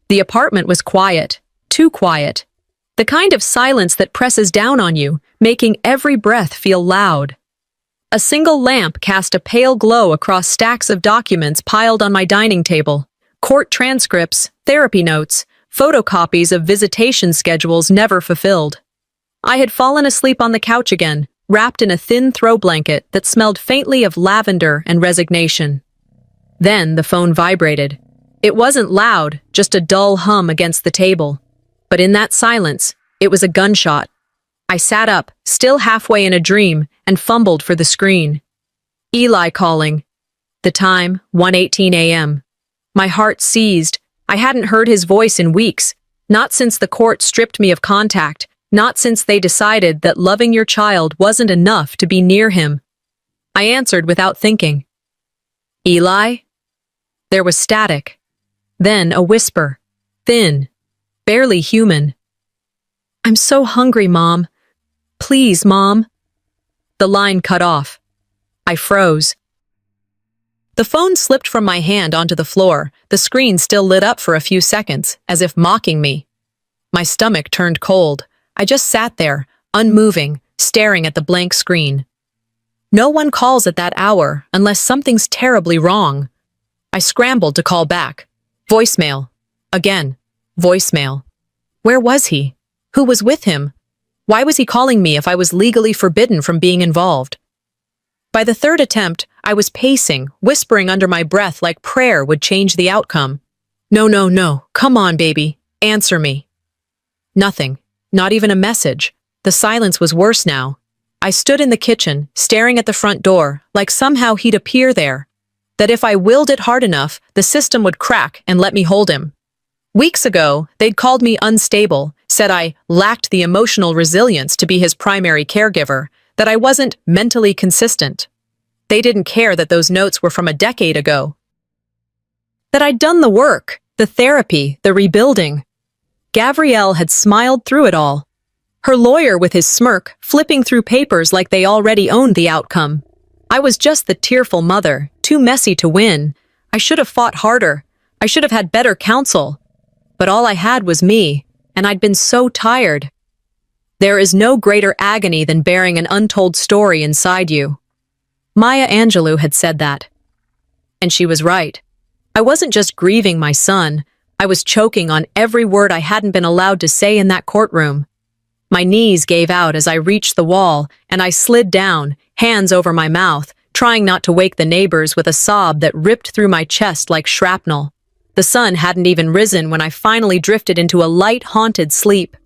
The apartment was quiet, too quiet. The kind of silence that presses down on you, making every breath feel loud. A single lamp cast a pale glow across stacks of documents piled on my dining table. Court transcripts, therapy notes, photocopies of visitation schedules never fulfilled. I had fallen asleep on the couch again, wrapped in a thin throw blanket that smelled faintly of lavender and resignation. Then the phone vibrated. It wasn't loud, just a dull hum against the table. But in that silence, it was a gunshot. I sat up, still halfway in a dream, and fumbled for the screen. Eli calling. The time, 1:18 a.m. My heart seized. I hadn't heard his voice in weeks, not since the court stripped me of contact, not since they decided that loving your child wasn't enough to be near him. I answered without thinking. Eli? There was static. Then a whisper, thin, barely human. I'm so hungry, Mom. Please, Mom. The line cut off. I froze. The phone slipped from my hand onto the floor, the screen still lit up for a few seconds, as if mocking me. My stomach turned cold. I just sat there, unmoving, staring at the blank screen. No one calls at that hour unless something's terribly wrong. I scrambled to call back. Voicemail. Again. Voicemail. Where was he? Who was with him? Why was he calling me if I was legally forbidden from being involved? By the third attempt, I was pacing, whispering under my breath like prayer would change the outcome. No, no, no. Come on, baby. Answer me. Nothing. Not even a message. The silence was worse now. I stood in the kitchen, staring at the front door, like somehow he'd appear there. That if I willed it hard enough, the system would crack and let me hold him. Weeks ago, they'd called me unstable, said I lacked the emotional resilience to be his primary caregiver, that I wasn't mentally consistent. They didn't care that those notes were from a decade ago. That I'd done the work, the therapy, the rebuilding. Gabrielle had smiled through it all. Her lawyer with his smirk, flipping through papers like they already owned the outcome. I was just the tearful mother, too messy to win. I should have fought harder. I should have had better counsel. But all I had was me, and I'd been so tired. There is no greater agony than bearing an untold story inside you. Maya Angelou had said that. And she was right. I wasn't just grieving my son. I was choking on every word I hadn't been allowed to say in that courtroom. My knees gave out as I reached the wall, and I slid down, hands over my mouth, trying not to wake the neighbors with a sob that ripped through my chest like shrapnel. The sun hadn't even risen when I finally drifted into a light, haunted sleep.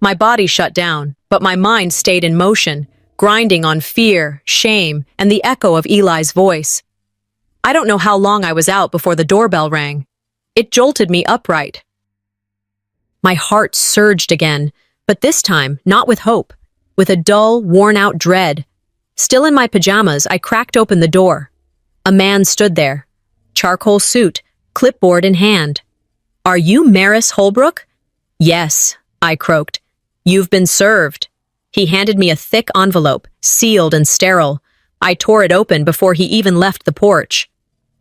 My body shut down, but my mind stayed in motion, grinding on fear, shame, and the echo of Eli's voice. I don't know how long I was out before the doorbell rang. It jolted me upright. My heart surged again, but this time not with hope, with a dull, worn-out dread. Still in my pajamas, I cracked open the door. A man stood there, charcoal suit, clipboard in hand. Are you Maris Holbrook? Yes, I croaked. You've been served. He handed me a thick envelope, sealed and sterile. I tore it open before he even left the porch.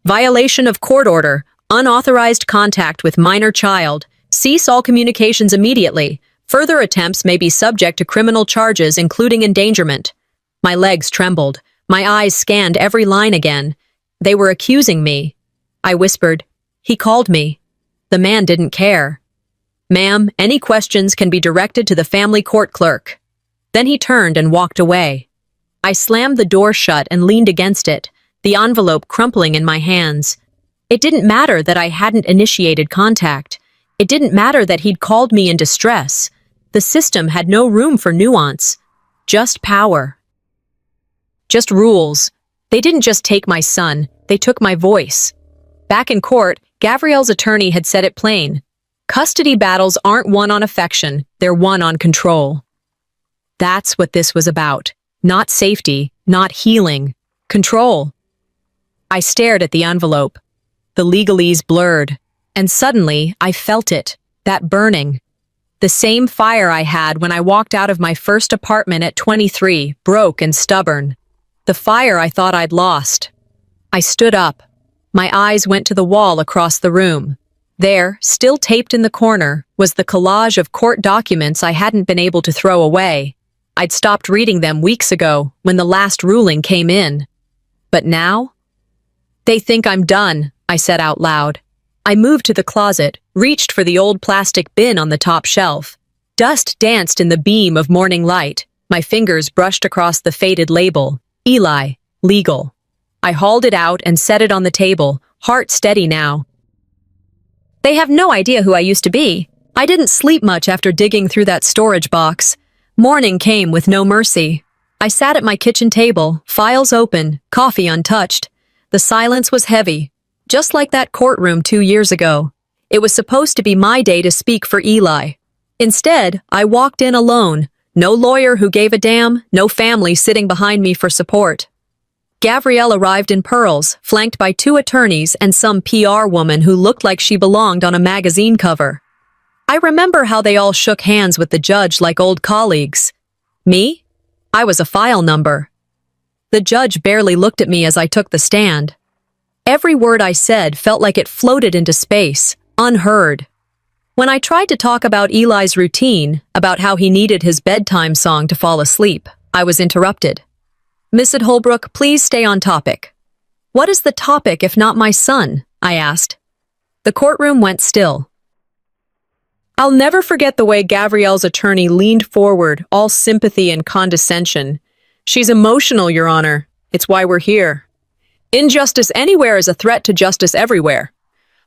Violation of court order, unauthorized contact with minor child. Cease all communications immediately. Further attempts may be subject to criminal charges, including endangerment. My legs trembled. My eyes scanned every line again. They were accusing me. I whispered, "He called me." The man didn't care. "Ma'am, any questions can be directed to the family court clerk." Then he turned and walked away. I slammed the door shut and leaned against it, the envelope crumpling in my hands. It didn't matter that I hadn't initiated contact. It didn't matter that he'd called me in distress. The system had no room for nuance. Just power. Just rules. They didn't just take my son, they took my voice. Back in court, Gabrielle's attorney had said it plain. Custody battles aren't won on affection, they're won on control. That's what this was about. Not safety, not healing. Control. I stared at the envelope. The legalese blurred. And suddenly, I felt it. That burning. The same fire I had when I walked out of my first apartment at 23, broke and stubborn. The fire I thought I'd lost. I stood up. My eyes went to the wall across the room. There, still taped in the corner, was the collage of court documents I hadn't been able to throw away. I'd stopped reading them weeks ago, when the last ruling came in. But now? "They think I'm done," I said out loud. I moved to the closet, reached for the old plastic bin on the top shelf. Dust danced in the beam of morning light. My fingers brushed across the faded label, Eli, legal. I hauled it out and set it on the table, heart steady now. "They have no idea who I used to be." I didn't sleep much after digging through that storage box. Morning came with no mercy. I sat at my kitchen table, files open, coffee untouched. The silence was heavy, just like that courtroom 2 years ago. It was supposed to be my day to speak for Eli. Instead, I walked in alone. No lawyer who gave a damn, no family sitting behind me for support. Gabrielle arrived in pearls, flanked by 2 attorneys and some PR woman who looked like she belonged on a magazine cover. I remember how they all shook hands with the judge like old colleagues. Me? I was a file number. The judge barely looked at me as I took the stand. Every word I said felt like it floated into space, unheard. When I tried to talk about Eli's routine, about how he needed his bedtime song to fall asleep, I was interrupted. "Mrs. Holbrook, please stay on topic." "What is the topic if not my son?" I asked. The courtroom went still. I'll never forget the way Gabrielle's attorney leaned forward, all sympathy and condescension. "She's emotional, Your Honor. It's why we're here. Injustice anywhere is a threat to justice everywhere."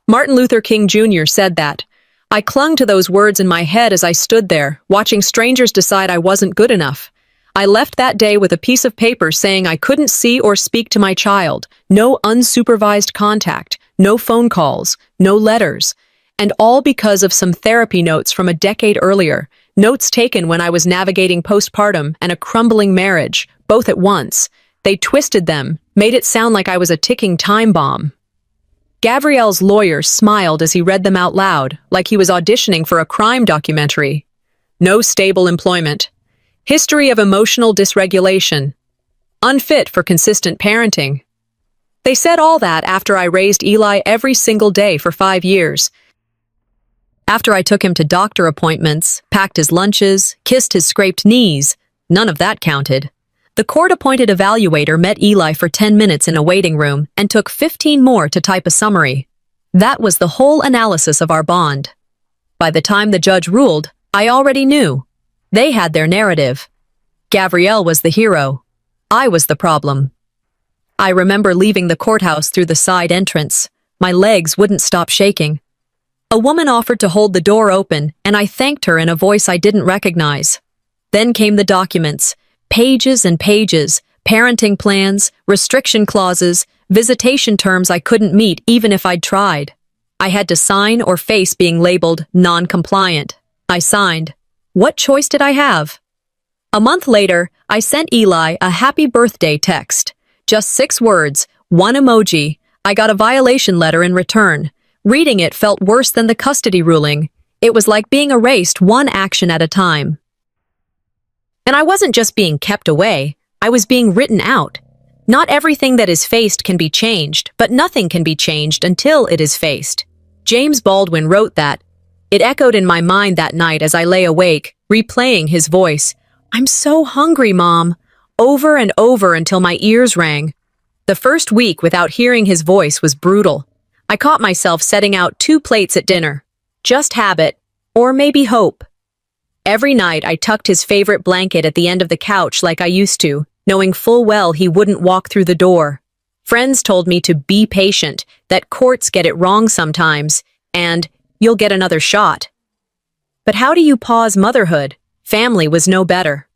Martin Luther King Jr. said that. I clung to those words in my head as I stood there, watching strangers decide I wasn't good enough. I left that day with a piece of paper saying I couldn't see or speak to my child, no unsupervised contact, no phone calls, no letters. And all because of some therapy notes from a decade earlier, notes taken when I was navigating postpartum and a crumbling marriage, both at once. They twisted them, made it sound like I was a ticking time bomb. Gabrielle's lawyer smiled as he read them out loud, like he was auditioning for a crime documentary. "No stable employment. History of emotional dysregulation. Unfit for consistent parenting." They said all that after I raised Eli every single day for 5 years. After I took him to doctor appointments, packed his lunches, kissed his scraped knees, none of that counted. The court-appointed evaluator met Eli for 10 minutes in a waiting room and took 15 more to type a summary. That was the whole analysis of our bond. By the time the judge ruled, I already knew. They had their narrative. Gabrielle was the hero. I was the problem. I remember leaving the courthouse through the side entrance. My legs wouldn't stop shaking. A woman offered to hold the door open, and I thanked her in a voice I didn't recognize. Then came the documents, pages and pages, parenting plans, restriction clauses, visitation terms I couldn't meet even if I'd tried. I had to sign or face being labeled non-compliant. I signed. What choice did I have? A month later, I sent Eli a happy birthday text. Just 6 words, 1 emoji. I got a violation letter in return. Reading it felt worse than the custody ruling. It was like being erased one action at a time. And I wasn't just being kept away, I was being written out. Not everything that is faced can be changed, but nothing can be changed until it is faced. James Baldwin wrote that. It echoed in my mind that night as I lay awake, replaying his voice. "I'm so hungry, Mom," over and over until my ears rang. The first week without hearing his voice was brutal. I caught myself setting out 2 plates at dinner. Just habit, or maybe hope. Every night I tucked his favorite blanket at the end of the couch like I used to, knowing full well he wouldn't walk through the door. Friends told me to be patient, that courts get it wrong sometimes, and you'll get another shot. But how do you pause motherhood? Family was no better.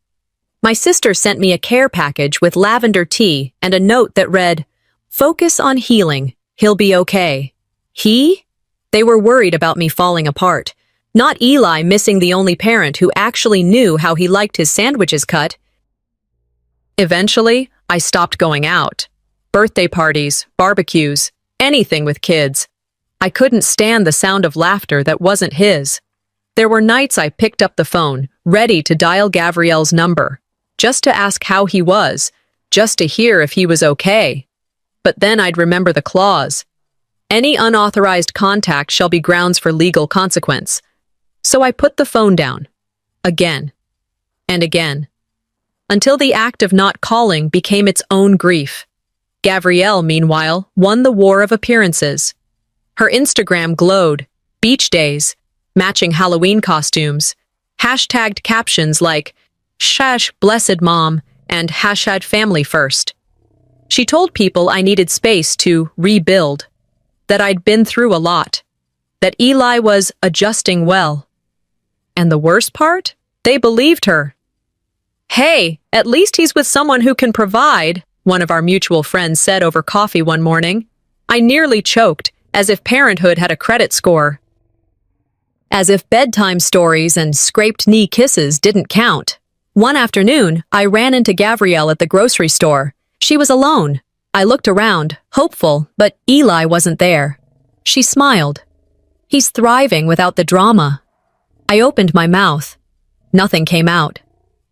My sister sent me a care package with lavender tea and a note that read, "Focus on healing. He'll be okay." He? They were worried about me falling apart. Not Eli missing the only parent who actually knew how he liked his sandwiches cut. Eventually, I stopped going out. Birthday parties, barbecues, anything with kids. I couldn't stand the sound of laughter that wasn't his. There were nights I picked up the phone, ready to dial Gabrielle's number, just to ask how he was, just to hear if he was okay. But then I'd remember the clause. Any unauthorized contact shall be grounds for legal consequence. So I put the phone down. Again. And again. Until the act of not calling became its own grief. Gabrielle, meanwhile, won the war of appearances. Her Instagram glowed, beach days, matching Halloween costumes, hashtagged captions like "Shash blessed mom" and #family first. She told people I needed space to rebuild, that I'd been through a lot, that Eli was adjusting well. And the worst part? They believed her. "Hey, at least he's with someone who can provide," one of our mutual friends said over coffee one morning. I nearly choked, as if parenthood had a credit score. As if bedtime stories and scraped-knee kisses didn't count. One afternoon, I ran into Gabrielle at the grocery store. She was alone. I looked around, hopeful, but Eli wasn't there. She smiled. "He's thriving without the drama." I opened my mouth. Nothing came out.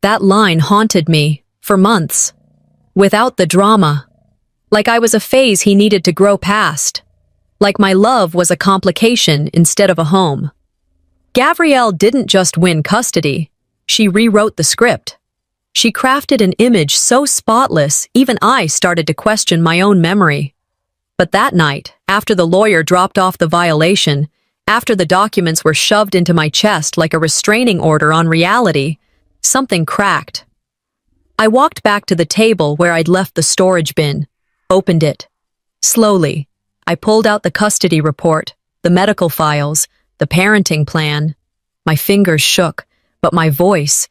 That line haunted me, for months. Without the drama. Like I was a phase he needed to grow past. Like my love was a complication instead of a home. Gabrielle didn't just win custody. She rewrote the script. She crafted an image so spotless, even I started to question my own memory. But that night, after the lawyer dropped off the violation, after the documents were shoved into my chest like a restraining order on reality, something cracked. I walked back to the table where I'd left the storage bin, opened it. Slowly, I pulled out the custody report, the medical files, the parenting plan. My fingers shook, but my voice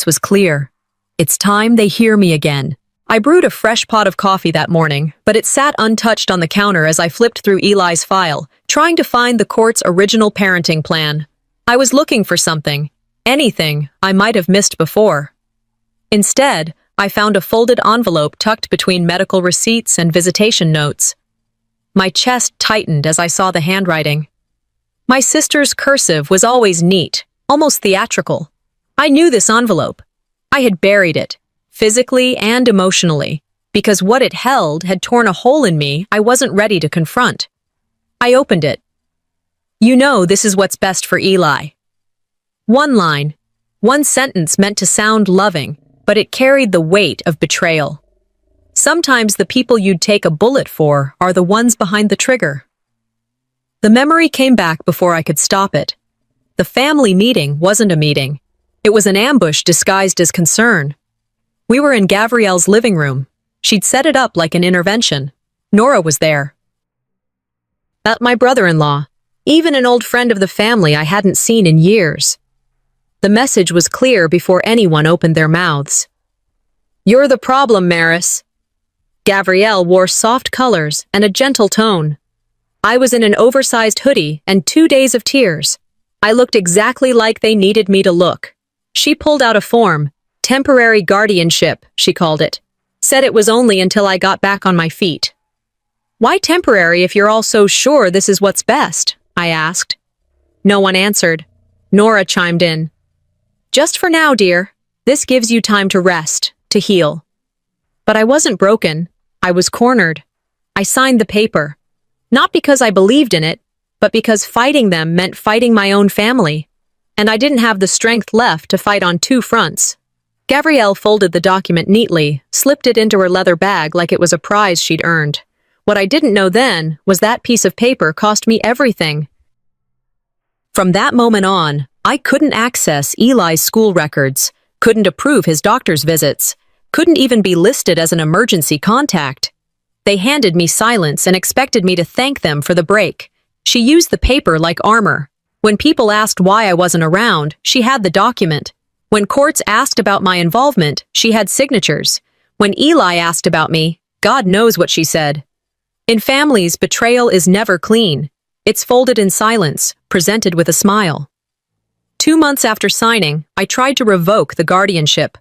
was clear. It's time they hear me again. I brewed a fresh pot of coffee that morning, but it sat untouched on the counter as I flipped through Eli's file, trying to find the court's original parenting plan. I was looking for something, anything I might have missed before. Instead, I found a folded envelope tucked between medical receipts and visitation notes. My chest tightened as I saw the handwriting. My sister's cursive was always neat, almost theatrical. I knew this envelope. I had buried it, physically and emotionally, because what it held had torn a hole in me I wasn't ready to confront. I opened it. "You know this is what's best for Eli." One line, one sentence meant to sound loving, but it carried the weight of betrayal. Sometimes the people you'd take a bullet for are the ones behind the trigger. The memory came back before I could stop it. The family meeting wasn't a meeting. It was an ambush disguised as concern. We were in Gabrielle's living room. She'd set it up like an intervention. Nora was there. My brother-in-law, even an old friend of the family I hadn't seen in years. The message was clear before anyone opened their mouths. "You're the problem, Maris." Gabrielle wore soft colors and a gentle tone. I was in an oversized hoodie and 2 days of tears. I looked exactly like they needed me to look. She pulled out a form, temporary guardianship, she called it. Said it was only until I got back on my feet. "Why temporary if you're all so sure this is what's best?" I asked. No one answered. Nora chimed in. "Just for now, dear. This gives you time to rest, to heal." But I wasn't broken. I was cornered. I signed the paper. Not because I believed in it, but because fighting them meant fighting my own family. And I didn't have the strength left to fight on 2 fronts. Gabrielle folded the document neatly, slipped it into her leather bag like it was a prize she'd earned. What I didn't know then was that piece of paper cost me everything. From that moment on, I couldn't access Eli's school records, couldn't approve his doctor's visits, couldn't even be listed as an emergency contact. They handed me silence and expected me to thank them for the break. She used the paper like armor. When people asked why I wasn't around, she had the document. When courts asked about my involvement, she had signatures. When Eli asked about me, God knows what she said. In families, betrayal is never clean. It's folded in silence, presented with a smile. 2 months after signing, I tried to revoke the guardianship.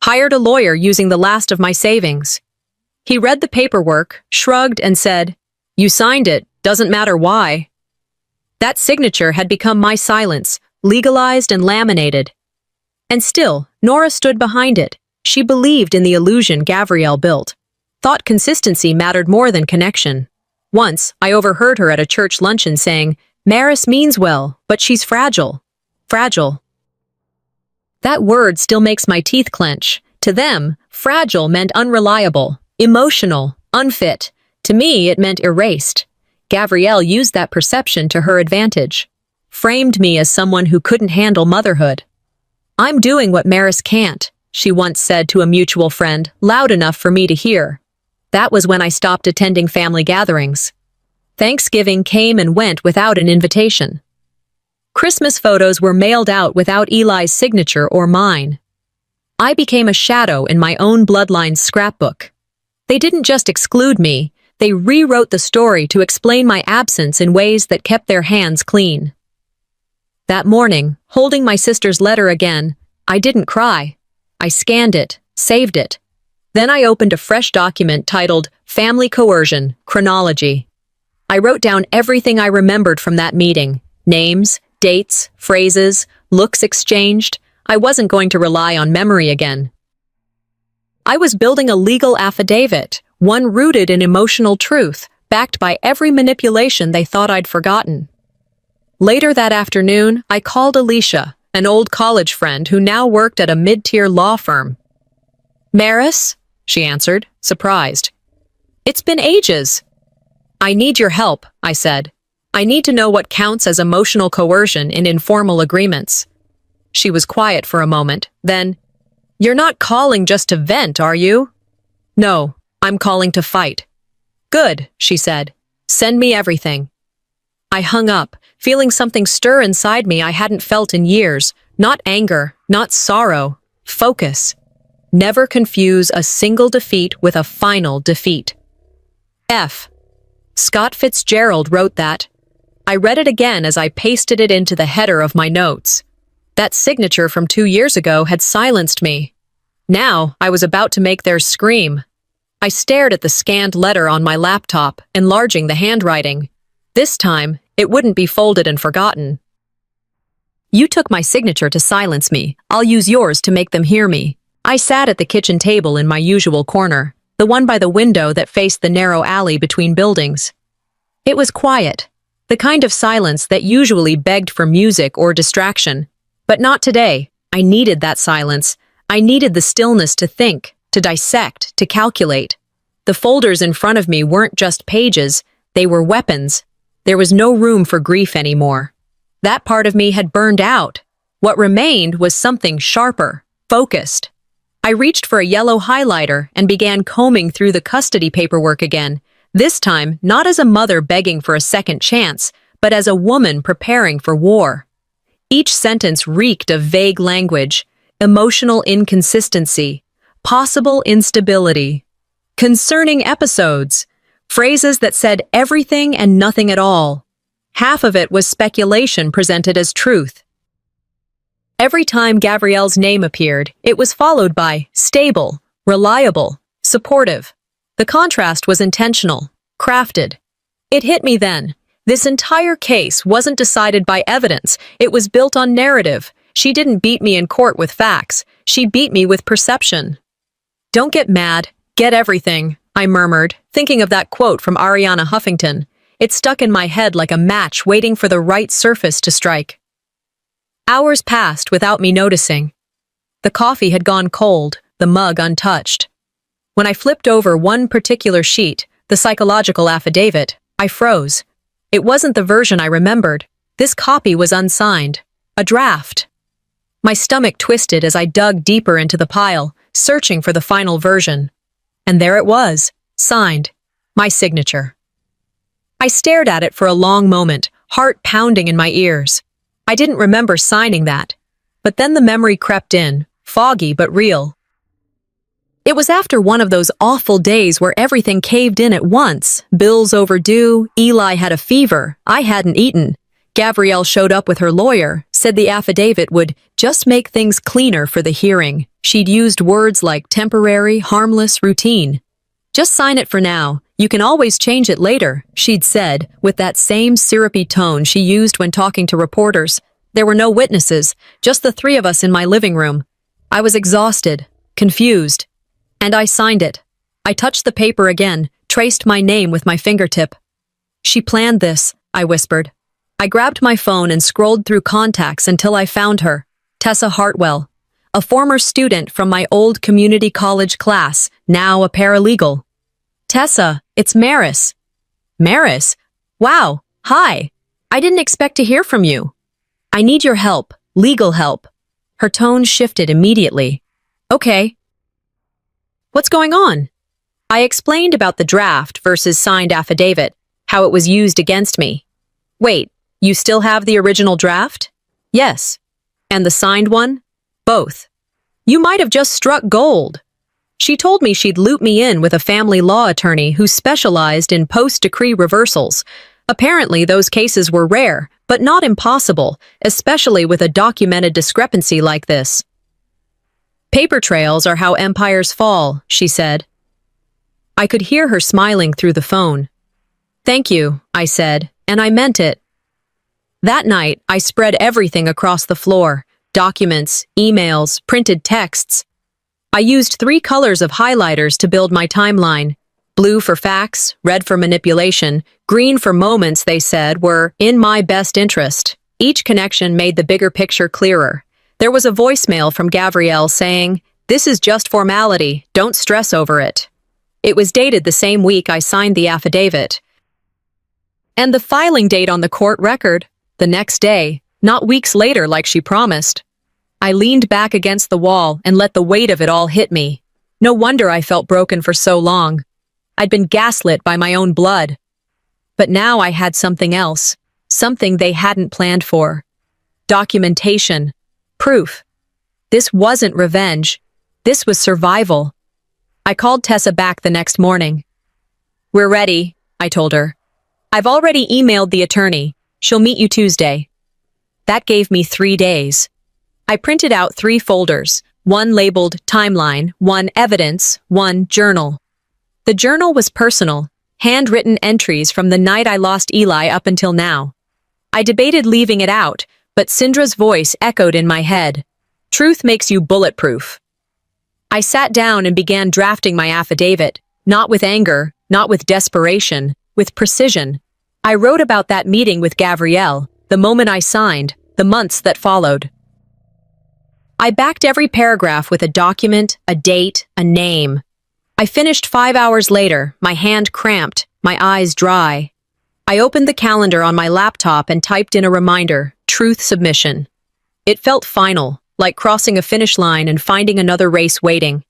Hired a lawyer using the last of my savings. He read the paperwork, shrugged, and said, "You signed it, doesn't matter why." That signature had become my silence, legalized and laminated. And still, Nora stood behind it. She believed in the illusion Gabrielle built. Thought consistency mattered more than connection. Once, I overheard her at a church luncheon saying, "Maris means well, but she's fragile." Fragile. That word still makes my teeth clench. To them, fragile meant unreliable, emotional, unfit. To me, it meant erased. Gabrielle used that perception to her advantage. Framed me as someone who couldn't handle motherhood. "I'm doing what Maris can't," she once said to a mutual friend, loud enough for me to hear. That was when I stopped attending family gatherings. Thanksgiving came and went without an invitation. Christmas photos were mailed out without Eli's signature or mine. I became a shadow in my own bloodline's scrapbook. They didn't just exclude me, they rewrote the story to explain my absence in ways that kept their hands clean. That morning, holding my sister's letter again, I didn't cry. I scanned it, saved it. Then I opened a fresh document titled Family Coercion, Chronology. I wrote down everything I remembered from that meeting. Names, dates, phrases, looks exchanged. I wasn't going to rely on memory again. I was building a legal affidavit, one rooted in emotional truth, backed by every manipulation they thought I'd forgotten. Later that afternoon, I called Alicia, an old college friend who now worked at a mid-tier law firm. "Maris?" she answered, surprised. "It's been ages." "I need your help," I said. "I need to know what counts as emotional coercion in informal agreements." She was quiet for a moment, then, "You're not calling just to vent, are you?" "No, I'm calling to fight." "Good," she said. "Send me everything." I hung up, feeling something stir inside me I hadn't felt in years. Not anger, not sorrow. Focus. Never confuse a single defeat with a final defeat. F. Scott Fitzgerald wrote that. I read it again as I pasted it into the header of my notes. That signature from 2 years ago had silenced me. Now I was about to make theirs scream. I stared at the scanned letter on my laptop, enlarging the handwriting. This time, it wouldn't be folded and forgotten. "You took my signature to silence me. I'll use yours to make them hear me." I sat at the kitchen table in my usual corner, the one by the window that faced the narrow alley between buildings. It was quiet, the kind of silence that usually begged for music or distraction. But not today. I needed that silence. I needed the stillness to think, to dissect, to calculate. The folders in front of me weren't just pages, they were weapons. There was no room for grief anymore. That part of me had burned out. What remained was something sharper, focused. I reached for a yellow highlighter and began combing through the custody paperwork again, this time not as a mother begging for a second chance, but as a woman preparing for war. Each sentence reeked of vague language, emotional inconsistency, possible instability, concerning episodes, phrases that said everything and nothing at all. Half of it was speculation presented as truth. Every time Gabrielle's name appeared, it was followed by stable, reliable, supportive. The contrast was intentional, crafted. It hit me then. This entire case wasn't decided by evidence, it was built on narrative. She didn't beat me in court with facts, she beat me with perception. "Don't get mad, get everything," I murmured, thinking of that quote from Ariana Huffington. It stuck in my head like a match waiting for the right surface to strike. Hours passed without me noticing. The coffee had gone cold, the mug untouched. When I flipped over one particular sheet, the psychological affidavit, I froze. It wasn't the version I remembered. This copy was unsigned. A draft. My stomach twisted as I dug deeper into the pile, searching for the final version. And there it was, signed. My signature. I stared at it for a long moment, heart pounding in my ears. I didn't remember signing that. But then the memory crept in, foggy but real. It was after one of those awful days where everything caved in at once. Bills overdue, Eli had a fever, I hadn't eaten. Gabrielle showed up with her lawyer, said the affidavit would just make things cleaner for the hearing. She'd used words like temporary, harmless, routine. "Just sign it for now. You can always change it later," she'd said, with that same syrupy tone she used when talking to reporters. There were no witnesses, just the three of us in my living room. I was exhausted, confused. And I signed it. I touched the paper again, traced my name with my fingertip. She planned this, I whispered. I grabbed my phone and scrolled through contacts until I found her, Tessa Hartwell, a former student from my old community college class, now a paralegal. Tessa, it's Maris. Maris? Wow, hi. I didn't expect to hear from you. I need your help, legal help. Her tone shifted immediately. Okay. What's going on? I explained about the draft versus signed affidavit, how it was used against me. Wait, you still have the original draft? Yes. And the signed one? Both. You might have just struck gold. She told me she'd loop me in with a family law attorney who specialized in post-decree reversals. Apparently, those cases were rare, but not impossible, especially with a documented discrepancy like this. Paper trails are how empires fall, she said. I could hear her smiling through the phone. Thank you, I said, and I meant it. That night, I spread everything across the floor. Documents, emails, printed texts. I used 3 colors of highlighters to build my timeline. Blue for facts, red for manipulation, green for moments they said were in my best interest. Each connection made the bigger picture clearer. There was a voicemail from Gabrielle saying, "This is just formality, don't stress over it." It was dated the same week I signed the affidavit. And the filing date on the court record, the next day, not weeks later like she promised. I leaned back against the wall and let the weight of it all hit me. No wonder I felt broken for so long. I'd been gaslit by my own blood. But now I had something else, something they hadn't planned for. Documentation. Proof. This wasn't revenge. This was survival. I called Tessa back the next morning. "We're ready," I told her. "I've already emailed the attorney. She'll meet you Tuesday." That gave me 3 days. I printed out 3 folders, one labeled Timeline, one Evidence, one Journal. The journal was personal, handwritten entries from the night I lost Eli up until now. I debated leaving it out, but Syndra's voice echoed in my head. Truth makes you bulletproof. I sat down and began drafting my affidavit, not with anger, not with desperation, with precision. I wrote about that meeting with Gabrielle, the moment I signed, the months that followed. I backed every paragraph with a document, a date, a name. I finished 5 hours later, my hand cramped, my eyes dry. I opened the calendar on my laptop and typed in a reminder, truth submission. It felt final, like crossing a finish line and finding another race waiting.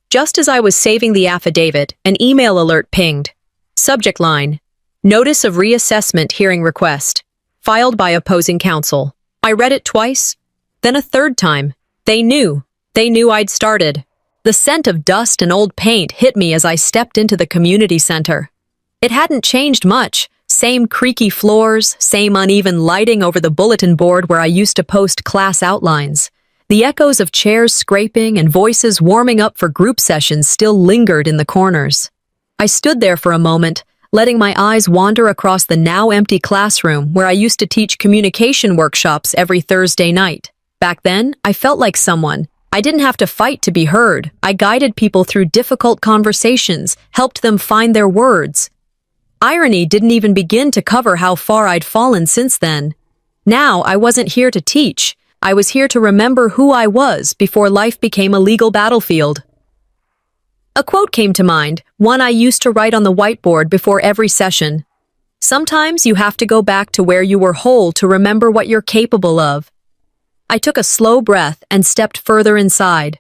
Just as I was saving the affidavit, an email alert pinged. Subject line, Notice of Reassessment Hearing Request, filed by opposing counsel. I read it twice, then a third time. They knew I'd started. The scent of dust and old paint hit me as I stepped into the community center. It hadn't changed much. Same creaky floors, same uneven lighting over the bulletin board where I used to post class outlines. The echoes of chairs scraping and voices warming up for group sessions still lingered in the corners. I stood there for a moment, letting my eyes wander across the now empty classroom where I used to teach communication workshops every Thursday night. Back then, I felt like someone. I didn't have to fight to be heard. I guided people through difficult conversations, helped them find their words. Irony didn't even begin to cover how far I'd fallen since then. Now, I wasn't here to teach. I was here to remember who I was before life became a legal battlefield. A quote came to mind, one I used to write on the whiteboard before every session. Sometimes you have to go back to where you were whole to remember what you're capable of. I took a slow breath and stepped further inside.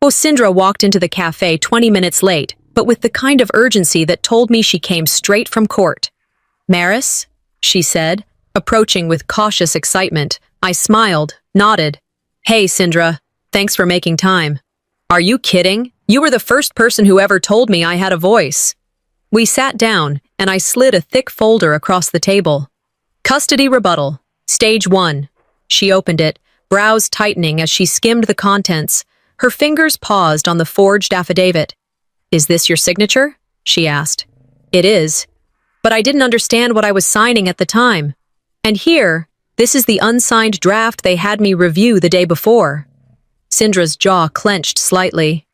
Syndra walked into the cafe 20 minutes late, but with the kind of urgency that told me she came straight from court. "Maris?" she said, approaching with cautious excitement. I smiled, nodded. "Hey, Syndra, thanks for making time." "Are you kidding? You were the first person who ever told me I had a voice." We sat down, and I slid a thick folder across the table. Custody rebuttal, Stage 1. She opened it, brows tightening as she skimmed the contents. Her fingers paused on the forged affidavit. "Is this your signature?" she asked. "It is. But I didn't understand what I was signing at the time. And here, this is the unsigned draft they had me review the day before." Syndra's jaw clenched slightly.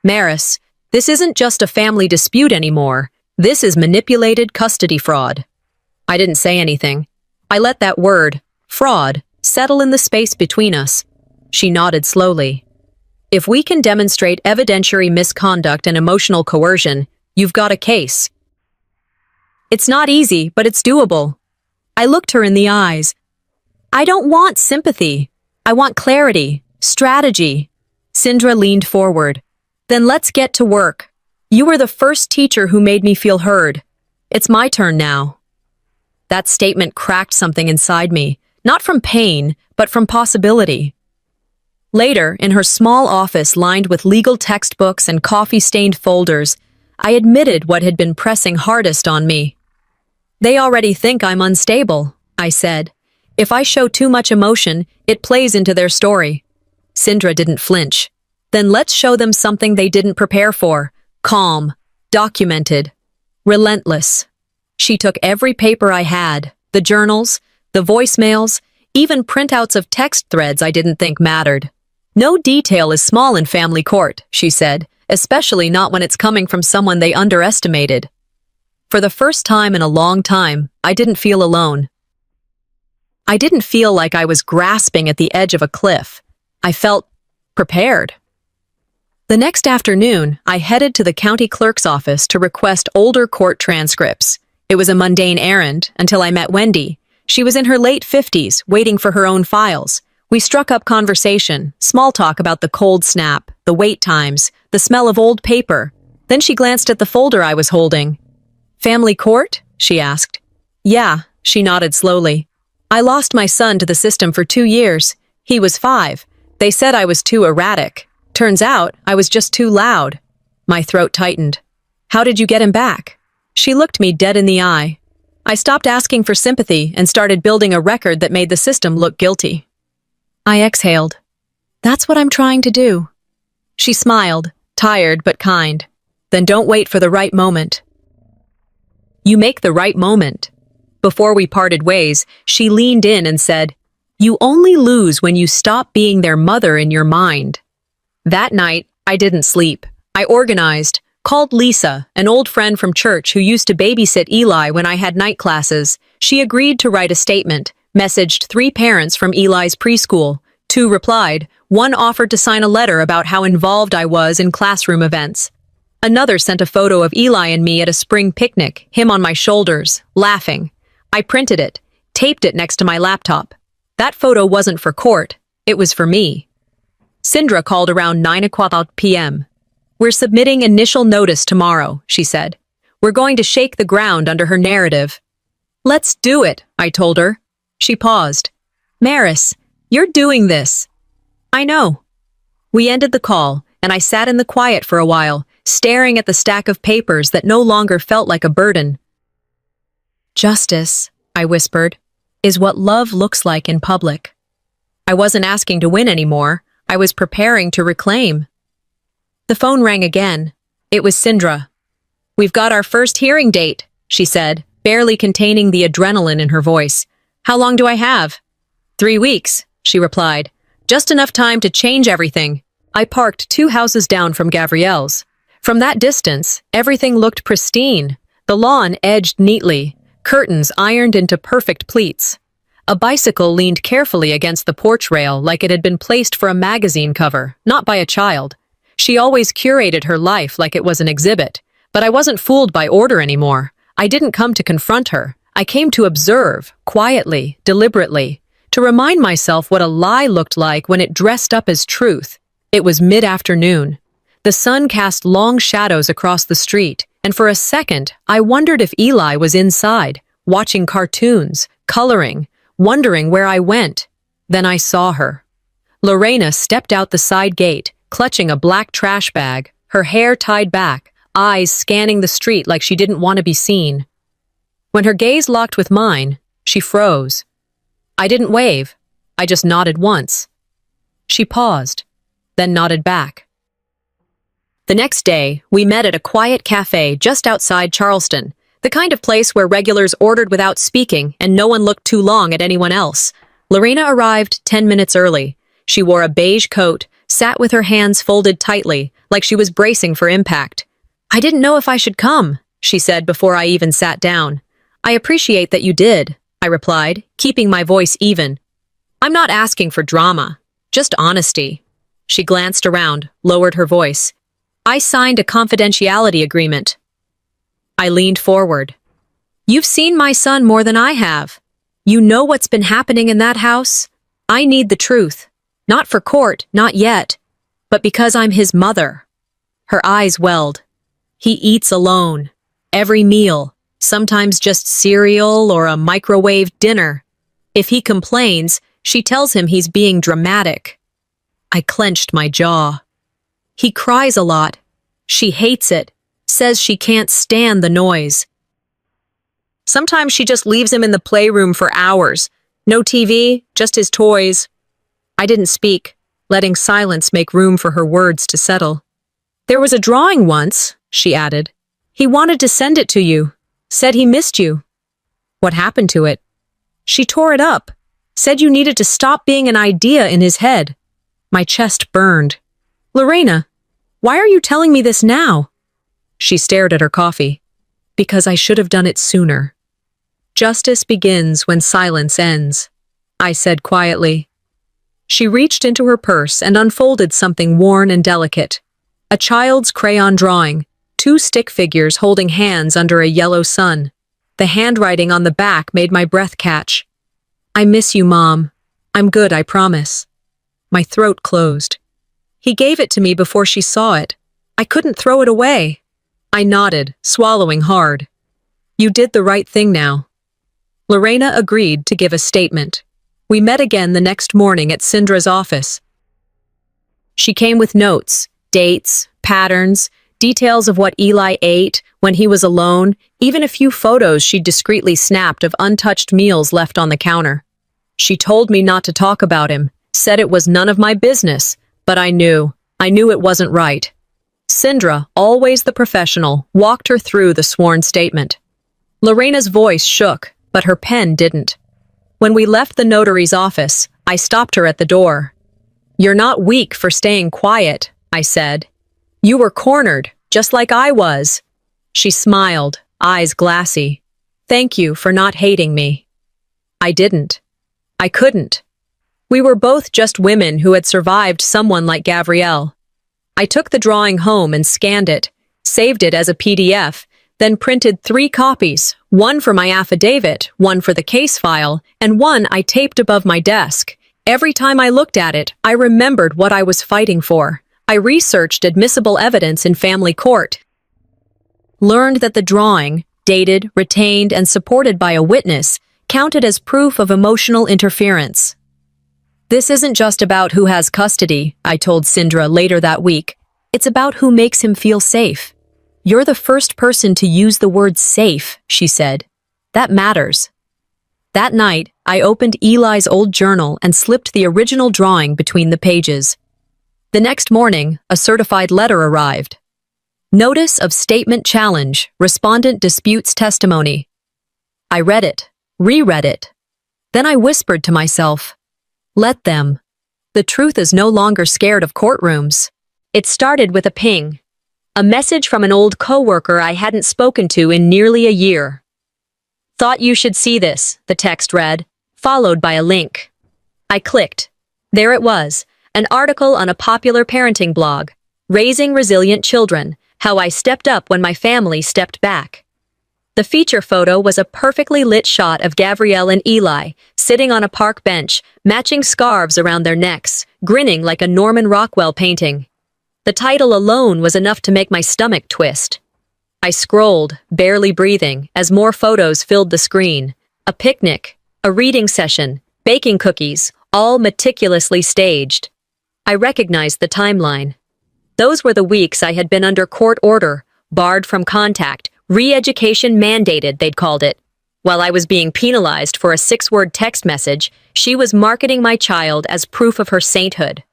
"Maris, this isn't just a family dispute anymore. This is manipulated custody fraud. I didn't say anything. I let that word, fraud, settle in the space between us. She nodded slowly. If we can demonstrate evidentiary misconduct and emotional coercion, you've got a case. It's not easy, but it's doable. I looked her in the eyes. I don't want sympathy. I want clarity, strategy. Sindra leaned forward. Then let's get to work. You were the first teacher who made me feel heard. It's my turn now. That statement cracked something inside me, not from pain, but from possibility. Later, in her small office lined with legal textbooks and coffee-stained folders, I admitted what had been pressing hardest on me. They already think I'm unstable, I said. If I show too much emotion, it plays into their story. Sindra didn't flinch. Then let's show them something they didn't prepare for. Calm, documented, relentless. She took every paper I had, the journals, the voicemails, even printouts of text threads I didn't think mattered. No detail is small in family court, she said, especially not when it's coming from someone they underestimated. For the first time in a long time, I didn't feel alone. I didn't feel like I was grasping at the edge of a cliff. I felt prepared. The next afternoon, I headed to the county clerk's office to request older court transcripts. It was a mundane errand until I met Wendy. She was in her late 50s, waiting for her own files. We struck up conversation, small talk about the cold snap, the wait times, the smell of old paper. Then she glanced at the folder I was holding. Family court? She asked. Yeah, she nodded slowly. I lost my son to the system for 2 years. He was 5. They said I was too erratic. Turns out, I was just too loud. My throat tightened. How did you get him back? She looked me dead in the eye. I stopped asking for sympathy and started building a record that made the system look guilty. I exhaled. That's what I'm trying to do. She smiled, tired but kind. Then don't wait for the right moment. You make the right moment. Before we parted ways, she leaned in and said, You only lose when you stop being their mother in your mind. That night, I didn't sleep. I organized, called Lisa, an old friend from church who used to babysit Eli when I had night classes. She agreed to write a statement, messaged 3 parents from Eli's preschool. 2 replied. 1 offered to sign a letter about how involved I was in classroom events. Another sent a photo of Eli and me at a spring picnic, him on my shoulders, laughing. I printed it, taped it next to my laptop. That photo wasn't for court, it was for me. Sindra called around 9:00 p.m. We're submitting initial notice tomorrow, she said. We're going to shake the ground under her narrative. Let's do it, I told her. She paused. Maris, you're doing this. I know. We ended the call, and I sat in the quiet for a while, staring at the stack of papers that no longer felt like a burden. Justice, I whispered, is what love looks like in public. I wasn't asking to win anymore. I was preparing to reclaim. The phone rang again. It was Sindra. We've got our first hearing date, she said, barely containing the adrenaline in her voice. How long do I have? 3 weeks, she replied. Just enough time to change everything. I parked 2 houses down from Gabrielle's. From that distance, everything looked pristine. The lawn edged neatly, curtains ironed into perfect pleats. A bicycle leaned carefully against the porch rail like it had been placed for a magazine cover, not by a child. She always curated her life like it was an exhibit, but I wasn't fooled by order anymore. I didn't come to confront her. I came to observe, quietly, deliberately, to remind myself what a lie looked like when it dressed up as truth. It was mid-afternoon. The sun cast long shadows across the street, and for a second, I wondered if Eli was inside, watching cartoons, coloring, wondering where I went. Then I saw her. Lorena stepped out the side gate, clutching a black trash bag, her hair tied back, eyes scanning the street like she didn't want to be seen. When her gaze locked with mine, she froze. I didn't wave. I just nodded once. She paused, then nodded back. The next day, we met at a quiet cafe just outside Charleston, the kind of place where regulars ordered without speaking and no one looked too long at anyone else. Lorena arrived 10 minutes early. She wore a beige coat, sat with her hands folded tightly, like she was bracing for impact. I didn't know if I should come, she said before I even sat down. I appreciate that you did, I replied, keeping my voice even. I'm not asking for drama, just honesty. She glanced around, lowered her voice. I signed a confidentiality agreement. I leaned forward. You've seen my son more than I have. You know what's been happening in that house? I need the truth. Not for court, not yet, but because I'm his mother. Her eyes welled. He eats alone. Every meal. Sometimes just cereal or a microwave dinner. If he complains, she tells him he's being dramatic. I clenched my jaw. He cries a lot. She hates it. Says she can't stand the noise. Sometimes she just leaves him in the playroom for hours. No TV, just his toys. I didn't speak, letting silence make room for her words to settle. There was a drawing once, she added. He wanted to send it to you. Said he missed you. What happened to it? She tore it up. Said you needed to stop being an idea in his head. My chest burned. Lorena, why are you telling me this now? She stared at her coffee. Because I should have done it sooner. Justice begins when silence ends, I said quietly. She reached into her purse and unfolded something worn and delicate. A child's crayon drawing, 2 stick figures holding hands under a yellow sun. The handwriting on the back made my breath catch. I miss you, Mom. I'm good, I promise. My throat closed. He gave it to me before she saw it. I couldn't throw it away. I nodded, swallowing hard. You did the right thing now. Lorena agreed to give a statement. We met again the next morning at Syndra's office. She came with notes, dates, patterns, details of what Eli ate, when he was alone, even a few photos she'd discreetly snapped of untouched meals left on the counter. She told me not to talk about him, said it was none of my business, but I knew it wasn't right. Syndra, always the professional, walked her through the sworn statement. Lorena's voice shook, but her pen didn't. When we left the notary's office, I stopped her at the door. You're not weak for staying quiet, I said. You were cornered, just like I was. She smiled, eyes glassy. Thank you for not hating me. I didn't. I couldn't. We were both just women who had survived someone like Gabrielle. I took the drawing home and scanned it, saved it as a PDF, then printed 3 copies, one for my affidavit, one for the case file, and one I taped above my desk. Every time I looked at it, I remembered what I was fighting for. I researched admissible evidence in family court. Learned that the drawing, dated, retained, and supported by a witness, counted as proof of emotional interference. This isn't just about who has custody, I told Syndra later that week. It's about who makes him feel safe. You're the first person to use the word safe, she said. That matters. That night, I opened Eli's old journal and slipped the original drawing between the pages. The next morning, a certified letter arrived. Notice of Statement Challenge, Respondent Disputes Testimony. I read it, reread it. Then I whispered to myself, let them. The truth is no longer scared of courtrooms. It started with a ping. A message from an old coworker I hadn't spoken to in nearly a year. Thought you should see this, the text read, followed by a link. I clicked. There it was, an article on a popular parenting blog, Raising Resilient Children, How I Stepped Up When My Family Stepped Back. The feature photo was a perfectly lit shot of Gabrielle and Eli, sitting on a park bench, matching scarves around their necks, grinning like a Norman Rockwell painting. The title alone was enough to make my stomach twist. I scrolled, barely breathing, as more photos filled the screen. A picnic, a reading session, baking cookies, all meticulously staged. I recognized the timeline. Those were the weeks I had been under court order, barred from contact, re-education mandated, they'd called it. While I was being penalized for a 6-word text message, she was marketing my child as proof of her sainthood.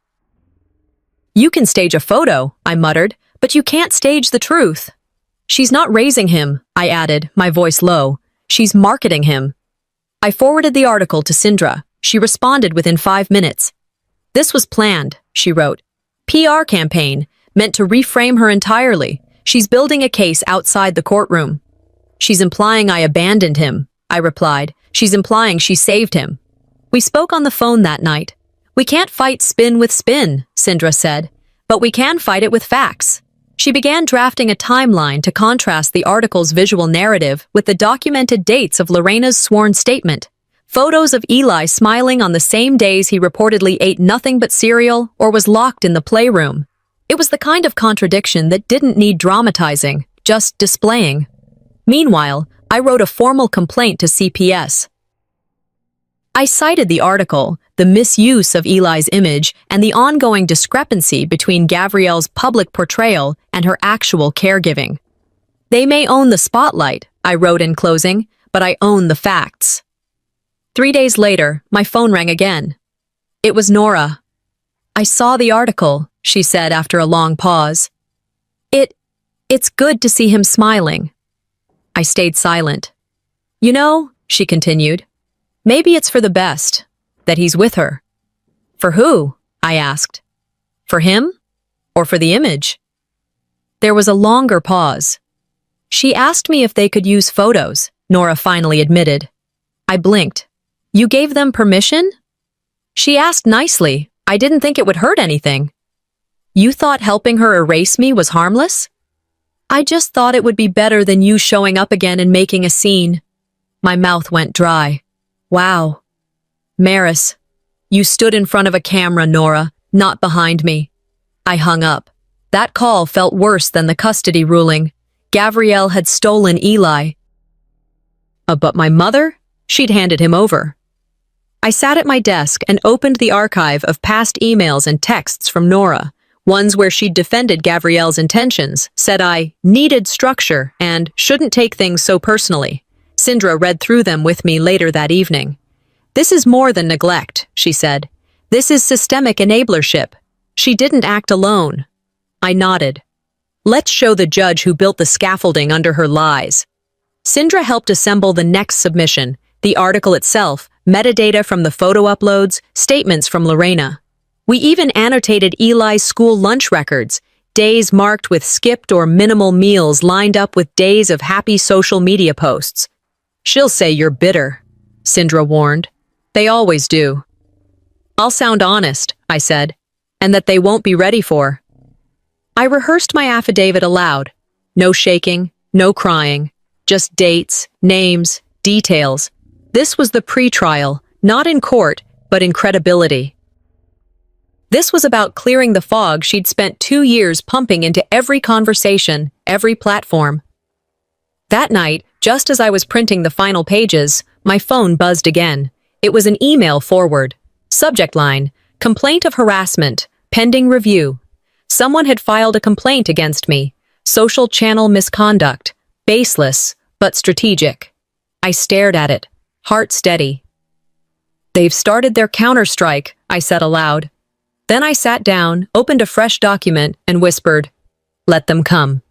You can stage a photo, I muttered, but you can't stage the truth. She's not raising him, I added, my voice low. She's marketing him. I forwarded the article to Syndra. She responded within 5 minutes. This was planned, she wrote. PR campaign, meant to reframe her entirely. She's building a case outside the courtroom. She's implying I abandoned him, I replied. She's implying she saved him. We spoke on the phone that night. We can't fight spin with spin, Sindra said, but we can fight it with facts. She began drafting a timeline to contrast the article's visual narrative with the documented dates of Lorena's sworn statement. Photos of Eli smiling on the same days he reportedly ate nothing but cereal or was locked in the playroom. It was the kind of contradiction that didn't need dramatizing, just displaying. Meanwhile, I wrote a formal complaint to CPS. I cited the article, the misuse of Eli's image, and the ongoing discrepancy between Gabrielle's public portrayal and her actual caregiving. They may own the spotlight, I wrote in closing, but I own the facts. 3 days later, my phone rang again. It was Nora. I saw the article, she said after a long pause. It's good to see him smiling. I stayed silent. You know, she continued, maybe it's for the best, that he's with her. For who? I asked. For him? Or for the image? There was a longer pause. She asked me if they could use photos, Nora finally admitted. I blinked. You gave them permission? She asked nicely. I didn't think it would hurt anything. You thought helping her erase me was harmless? I just thought it would be better than you showing up again and making a scene. My mouth went dry. Wow. Maris, you stood in front of a camera, Nora, not behind me. I hung up. That call felt worse than the custody ruling. Gabrielle had stolen Eli. But my mother? She'd handed him over. I sat at my desk and opened the archive of past emails and texts from Nora, ones where she'd defended Gabrielle's intentions, said I needed structure and shouldn't take things so personally. Sindra read through them with me later that evening. This is more than neglect, she said. This is systemic enablership. She didn't act alone. I nodded. Let's show the judge who built the scaffolding under her lies. Sindra helped assemble the next submission, the article itself, metadata from the photo uploads, statements from Lorena. We even annotated Eli's school lunch records, days marked with skipped or minimal meals lined up with days of happy social media posts. She'll say you're bitter, Sindra warned. They always do. I'll sound honest, I said, and that they won't be ready for. I rehearsed my affidavit aloud. No shaking, no crying, just dates, names, details. This was the pre-trial, not in court, but in credibility. This was about clearing the fog she'd spent 2 years pumping into every conversation, every platform. That night, just as I was printing the final pages, my phone buzzed again. It was an email forward. Subject line, complaint of harassment, pending review. Someone had filed a complaint against me. Social channel misconduct. Baseless, but strategic. I stared at it, heart steady. They've started their counterstrike, I said aloud. Then I sat down, opened a fresh document, and whispered, let them come.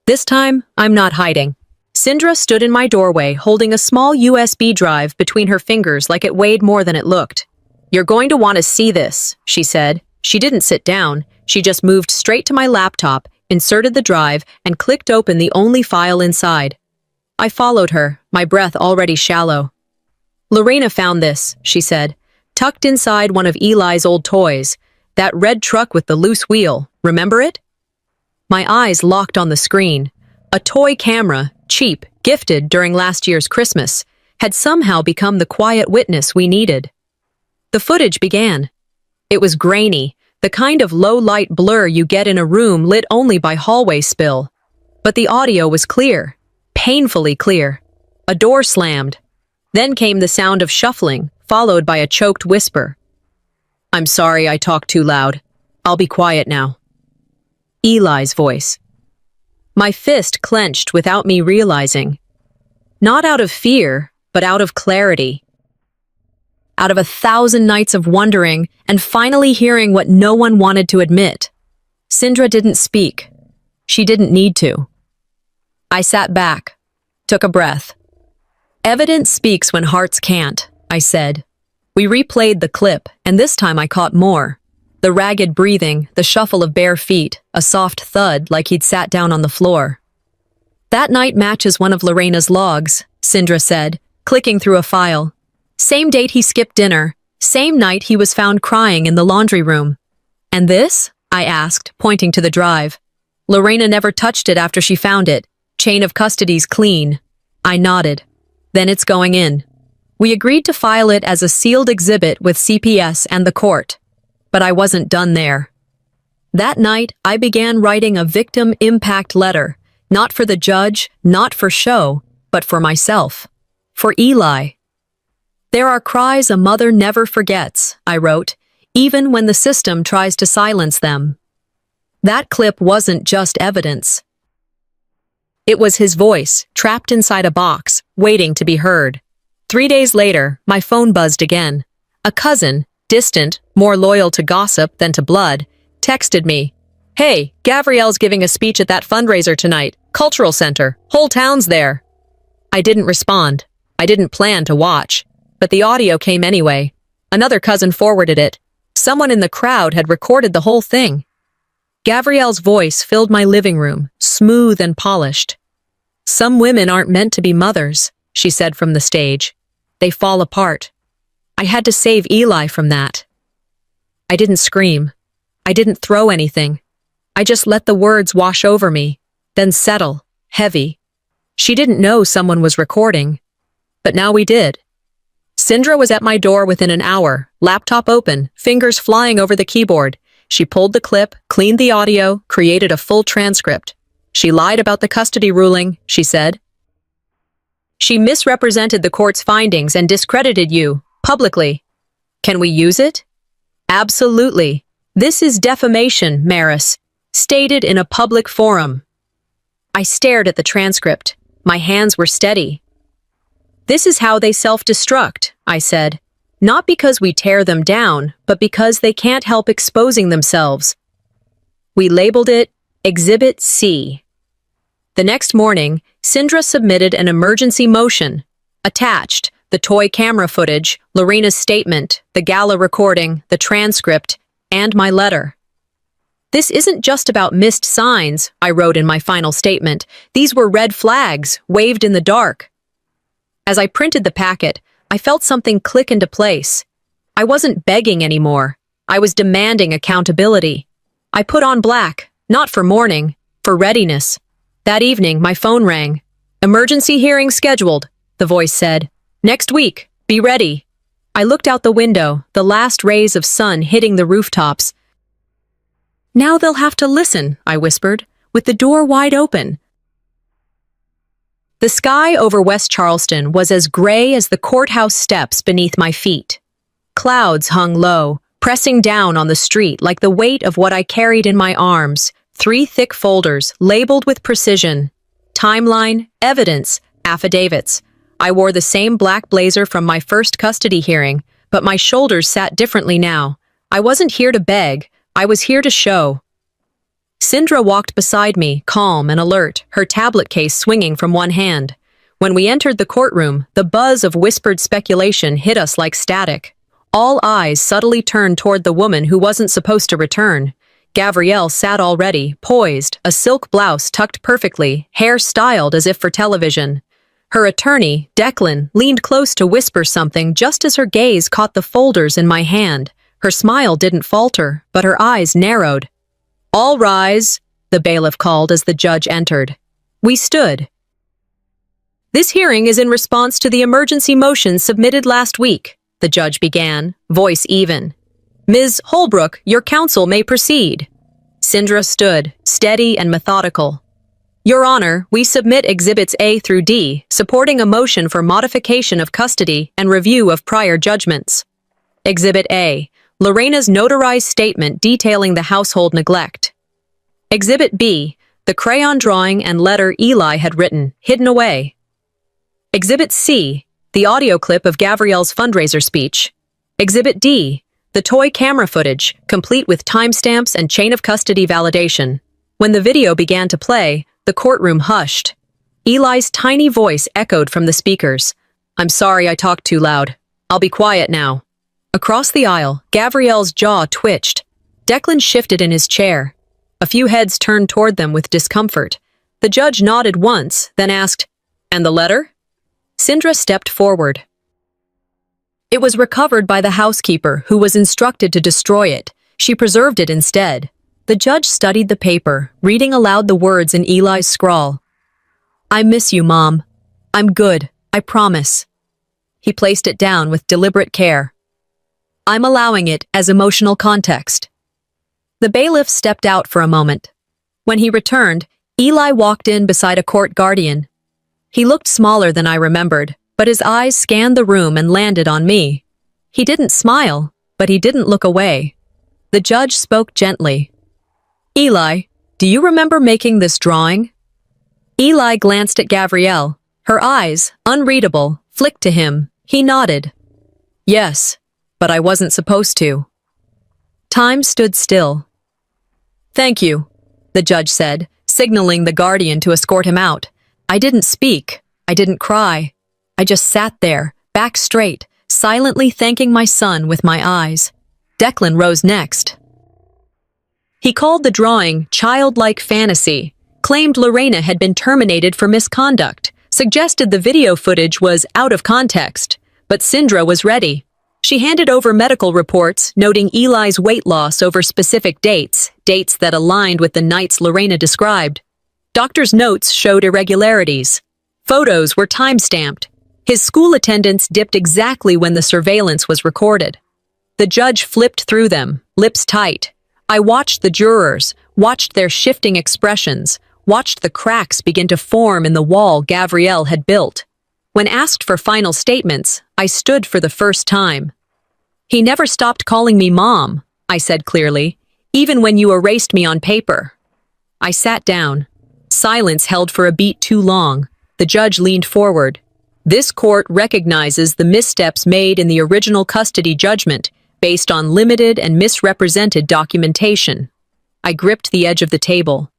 This time, I'm not hiding. Sindra stood in my doorway, holding a small USB drive between her fingers like it weighed more than it looked. You're going to want to see this, she said. She didn't sit down. She just moved straight to my laptop, inserted the drive, and clicked open the only file inside. I followed her, my breath already shallow. Lorena found this, she said, tucked inside one of Eli's old toys. That red truck with the loose wheel, remember it? My eyes locked on the screen. A toy camera, cheap, gifted during last year's Christmas, had somehow become the quiet witness we needed. The footage began. It was grainy, the kind of low-light blur you get in a room lit only by hallway spill. But the audio was clear, painfully clear. A door slammed. Then came the sound of shuffling, followed by a choked whisper. I'm sorry I talked too loud. I'll be quiet now. Eli's voice. My fist clenched without me realizing. Not out of fear, but out of clarity. Out of 1,000 nights of wondering and finally hearing what no one wanted to admit. Sindra didn't speak. She didn't need to. I sat back, took a breath. Evidence speaks when hearts can't, I said. We replayed the clip, and this time I caught more. The ragged breathing, the shuffle of bare feet, a soft thud like he'd sat down on the floor. That night matches one of Lorena's logs, Sindra said, clicking through a file. Same date he skipped dinner. Same night he was found crying in the laundry room. And this? I asked, pointing to the drive. Lorena never touched it after she found it. Chain of custody's clean. I nodded. Then it's going in. We agreed to file it as a sealed exhibit with CPS and the court. But I wasn't done there. That night, I began writing a victim impact letter, not for the judge, not for SHOWE, but for myself. For Eli. There are cries a mother never forgets, I wrote, even when the system tries to silence them. That clip wasn't just evidence. It was his voice, trapped inside a box, waiting to be heard. 3 days later, my phone buzzed again. A cousin, distant, more loyal to gossip than to blood, texted me. Hey, Gabrielle's giving a speech at that fundraiser tonight. Cultural center. Whole town's there. I didn't respond. I didn't plan to watch. But the audio came anyway. Another cousin forwarded it. Someone in the crowd had recorded the whole thing. Gabrielle's voice filled my living room, smooth and polished. Some women aren't meant to be mothers, she said from the stage. They fall apart. I had to save Eli from that. I didn't scream. I didn't throw anything. I just let the words wash over me, then settle, heavy. She didn't know someone was recording. But now we did. Sindra was at my door within an hour, laptop open, fingers flying over the keyboard. She pulled the clip, cleaned the audio, created a full transcript. She lied about the custody ruling, she said. She misrepresented the court's findings and discredited you, publicly. Can we use it? Absolutely. This is defamation, Maris, stated in a public forum. I stared at the transcript. My hands were steady. This is how they self-destruct, I said. Not because we tear them down, but because they can't help exposing themselves. We labeled it Exhibit C. The next morning, Sindra submitted an emergency motion. Attached, the toy camera footage, Lorena's statement, the gala recording, the transcript, and my letter. This isn't just about missed signs, I wrote in my final statement. These were red flags, waved in the dark. As I printed the packet, I felt something click into place. I wasn't begging anymore. I was demanding accountability. I put on black, not for mourning, for readiness. That evening, my phone rang. Emergency hearing scheduled, the voice said. Next week, be ready. I looked out the window, the last rays of sun hitting the rooftops. Now they'll have to listen, I whispered, with the door wide open. The sky over West Charleston was as gray as the courthouse steps beneath my feet. Clouds hung low, pressing down on the street like the weight of what I carried in my arms, 3 thick folders labeled with precision. Timeline, evidence, affidavits. I wore the same black blazer from my first custody hearing, but my shoulders sat differently now. I wasn't here to beg, I was here to show. Sindra walked beside me, calm and alert, her tablet case swinging from one hand. When we entered the courtroom, the buzz of whispered speculation hit us like static. All eyes subtly turned toward the woman who wasn't supposed to return. Gabrielle sat already, poised, a silk blouse tucked perfectly, hair styled as if for television. Her attorney, Declan, leaned close to whisper something just as her gaze caught the folders in my hand. Her smile didn't falter, but her eyes narrowed. All rise, the bailiff called as the judge entered. We stood. This hearing is in response to the emergency motion submitted last week, the judge began, voice even. Ms. Holbrook, your counsel may proceed. Sindra stood, steady and methodical. Your Honor, we submit Exhibits A through D, supporting a motion for modification of custody and review of prior judgments. Exhibit A. Lorena's notarized statement detailing the household neglect. Exhibit B, the crayon drawing and letter Eli had written, hidden away. Exhibit C, the audio clip of Gabrielle's fundraiser speech. Exhibit D, the toy camera footage, complete with timestamps and chain of custody validation. When the video began to play, the courtroom hushed. Eli's tiny voice echoed from the speakers. I'm sorry I talked too loud. I'll be quiet now. Across the aisle, Gabrielle's jaw twitched. Declan shifted in his chair. A few heads turned toward them with discomfort. The judge nodded once, then asked, "And the letter?" Sindra stepped forward. "It was recovered by the housekeeper, who was instructed to destroy it. She preserved it instead." The judge studied the paper, reading aloud the words in Eli's scrawl. "I miss you, Mom. I'm good, I promise." He placed it down with deliberate care. "I'm allowing it as emotional context." The bailiff stepped out for a moment. When he returned, Eli walked in beside a court guardian. He looked smaller than I remembered, but his eyes scanned the room and landed on me. He didn't smile, but he didn't look away. The judge spoke gently. "Eli, do you remember making this drawing?" Eli glanced at Gabrielle. Her eyes, unreadable, flicked to him. He nodded. "Yes, but I wasn't supposed to." Time stood still. "Thank you," the judge said, signaling the guardian to escort him out. I didn't speak. I didn't cry. I just sat there, back straight, silently thanking my son with my eyes. Declan rose next. He called the drawing childlike fantasy, claimed Lorena had been terminated for misconduct, suggested the video footage was out of context, but Sindra was ready. She handed over medical reports, noting Eli's weight loss over specific dates that aligned with the nights Lorena described. Doctor's notes showed irregularities. Photos were time-stamped. His school attendance dipped exactly when the surveillance was recorded. The judge flipped through them, lips tight. I watched the jurors, watched their shifting expressions, watched the cracks begin to form in the wall Gabrielle had built. When asked for final statements, I stood for the first time. "He never stopped calling me Mom," I said clearly, "even when you erased me on paper." I sat down. Silence held for a beat too long. The judge leaned forward. "This court recognizes the missteps made in the original custody judgment based on limited and misrepresented documentation." I gripped the edge of the table.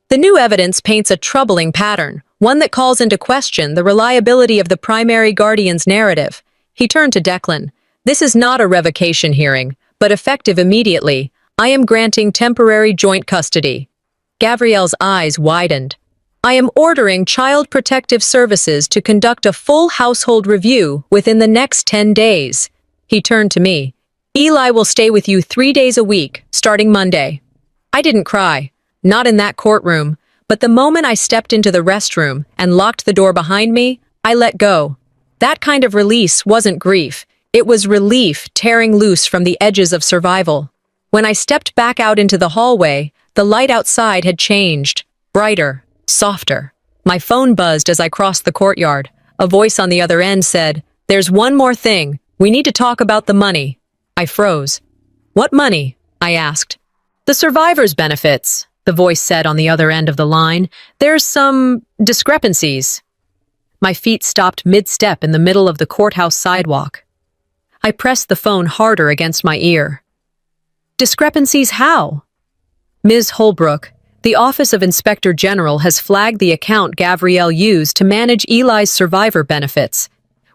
"The new evidence paints a troubling pattern, one that calls into question the reliability of the primary guardian's narrative." He turned to Declan. "This is not a revocation hearing, but effective immediately. I am granting temporary joint custody." Gabrielle's eyes widened. "I am ordering Child Protective Services to conduct a full household review within the next 10 days. He turned to me. "Eli will stay with you 3 days a week, starting Monday." I didn't cry. Not in that courtroom. But the moment I stepped into the restroom and locked the door behind me, I let go. That kind of release wasn't grief. It was relief tearing loose from the edges of survival. When I stepped back out into the hallway, the light outside had changed. Brighter, softer. My phone buzzed as I crossed the courtyard. A voice on the other end said, "There's one more thing. We need to talk about the money." I froze. "What money?" I asked. "The survivor's benefits," the voice said on the other end of the line. "There's some discrepancies." My feet stopped mid-step in the middle of the courthouse sidewalk. I pressed the phone harder against my ear. "Discrepancies how?" "Ms. Holbrook, the Office of Inspector General has flagged the account Gabrielle used to manage Eli's survivor benefits.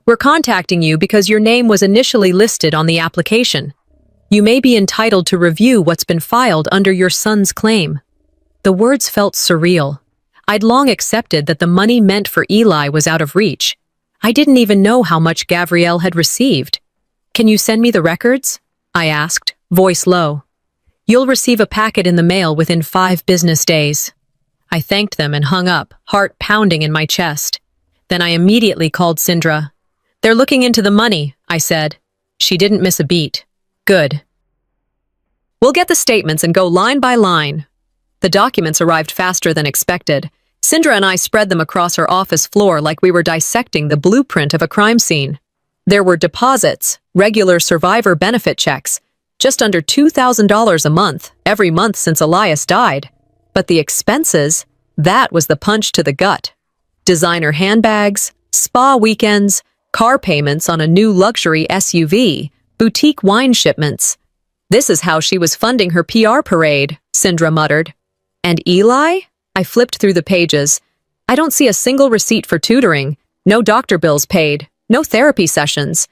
We're contacting you because your name was initially listed on the application. You may be entitled to review what's been filed under your son's claim." The words felt surreal. I'd long accepted that the money meant for Eli was out of reach. I didn't even know how much Gabrielle had received. "Can you send me the records?" I asked, voice low. "You'll receive a packet in the mail within 5 business days." I thanked them and hung up, heart pounding in my chest. Then I immediately called Sindra. "They're looking into the money," I said. She didn't miss a beat. "Good. We'll get the statements and go line by line." The documents arrived faster than expected. Sindra and I spread them across her office floor like we were dissecting the blueprint of a crime scene. There were deposits, regular survivor benefit checks, just under $2,000 a month, every month since Elias died. But the expenses, that was the punch to the gut. Designer handbags, spa weekends, car payments on a new luxury SUV, boutique wine shipments. "This is how she was funding her PR parade," Sindra muttered. "And Eli?" I flipped through the pages. "I don't see a single receipt for tutoring, no doctor bills paid, no therapy sessions."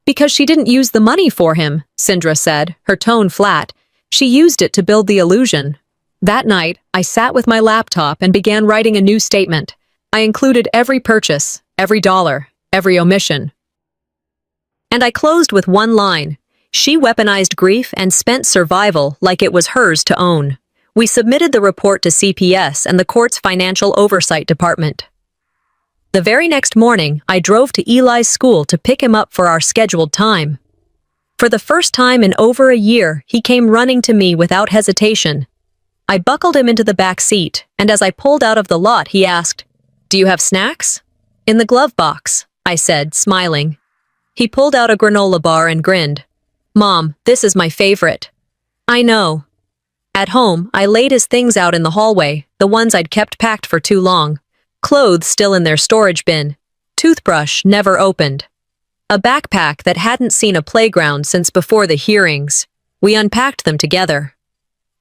"Because she didn't use the money for him," Sindra said, her tone flat. "She used it to build the illusion." That night, I sat with my laptop and began writing a new statement. I included every purchase, every dollar, every omission. And I closed with one line. She weaponized grief and spent survival like it was hers to own. We submitted the report to CPS and the court's Financial Oversight Department. The very next morning, I drove to Eli's school to pick him up for our scheduled time. For the first time in over a year, he came running to me without hesitation. I buckled him into the back seat, and as I pulled out of the lot, he asked, "Do you have snacks?" "In the glove box," I said, smiling. He pulled out a granola bar and grinned. "Mom, this is my favorite." "I know." At home, I laid his things out in the hallway, the ones I'd kept packed for too long. Clothes still in their storage bin. Toothbrush never opened. A backpack that hadn't seen a playground since before the hearings. We unpacked them together.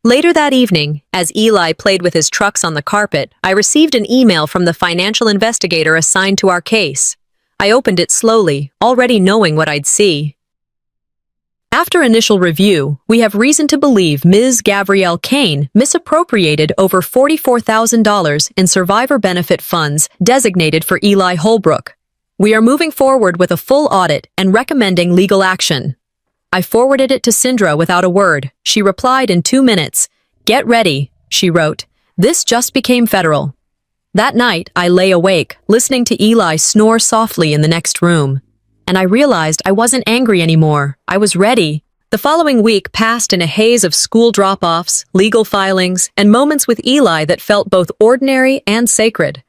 Later that evening, as Eli played with his trucks on the carpet, I received an email from the financial investigator assigned to our case. I opened it slowly, already knowing what I'd see. After initial review, we have reason to believe Ms. Gabrielle Kane misappropriated over $44,000 in survivor benefit funds designated for Eli Holbrook. We are moving forward with a full audit and recommending legal action. I forwarded it to Sindra without a word. She replied in 2 minutes. "Get ready," she wrote. "This just became federal." That night, I lay awake, listening to Eli snore softly in the next room. And I realized I wasn't angry anymore. I was ready. The following week passed in a haze of school drop-offs, legal filings, and moments with Eli that felt both ordinary and sacred.